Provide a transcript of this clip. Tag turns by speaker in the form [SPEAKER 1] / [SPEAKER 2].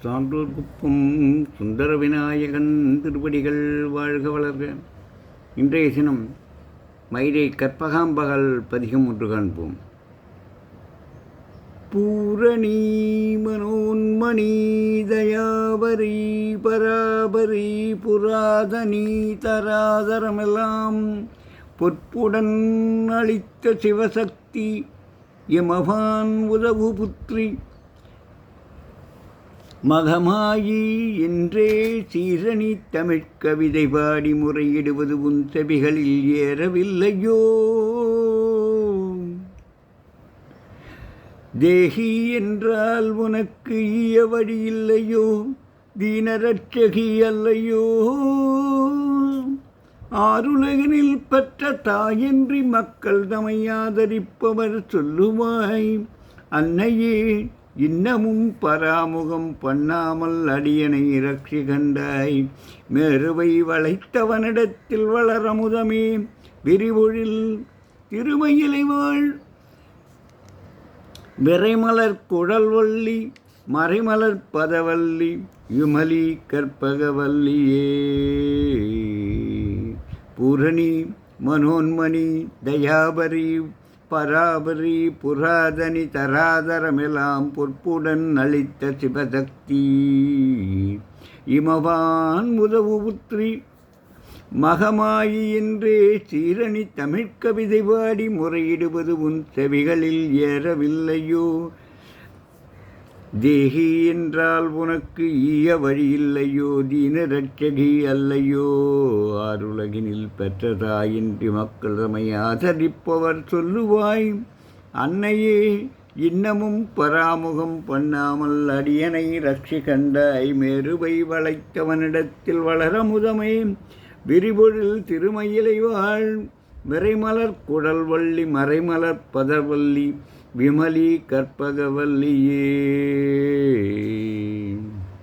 [SPEAKER 1] சான்றோர் குப்பம் சுந்தர விநாயகன் திருப்படிகள் வாழ்க வளர்க. இன்றைய தினம் மயிலை கற்பகாம்பகல் பதிகம் ஒன்று காண்போம். பூரணி மனோன்மணி தயாபரி பராபரி புராதனி தராதரமெல்லாம் பொற்புடன் அளித்த சிவசக்தி யமவான் உதவு புத்ரி மகமாயி என்றே சீரணி தமிழ்க் கவிதை பாடி முறையிடுவது உன் செவிகளில் ஏறவில்லையோ? தேகி என்றால் உனக்கு ஈய வழி இல்லையோ? தீனரட்சகி அல்லையோ? ஆருலகனில் பெற்ற தாயன்றி மக்கள் தமை ஆதரிப்பவர் சொல்லுவாய். அன்னையே, இன்னமும் பராமுகம் பண்ணாமல் அடியனை இரட்சி கண்டாய். மேருவை வளைத்தவனிடத்தில் வளரமுதமே விரிவொழில் திருமயிலை வாழ் விரைமலர் குழல்வல்லி மறைமலர் பதவல்லி யுமலி கற்பகவல்லியே. பூரணி மனோன்மணி தயாபரி பராபரி புராதனி தராதரமெல்லாம் பொற்புடன் அளித்த சிவசக்தி இமவான் உதவு புத்ரி மகமாயி என்றே சீரணி தமிழ்க் கவிதை பாடி முறையிடுவது உன் செவிகளில் ஏறவில்லையோ? தேகி என்றால் உனக்கு ஈய வழி இல்லையோ? தீனரட்சகி அல்லையோ? ஆருலகினில் பெற்ற தாயின்றி மக்கள் தமை ஆதரிப்பவர் சொல்லுவாய். அன்னையே, இன்னமும் பராமுகம் பண்ணாமல் அடியனை ரட்சி கண்டாய். மேருவை வளைத்தவனிடத்தில் வளரமுதமே விரிபொழில் திருமயிலை வாழ் விரைமலர் குழல்வல்லி மறைமலர் பதவல்லி விமலி கற்பகவல்லியே.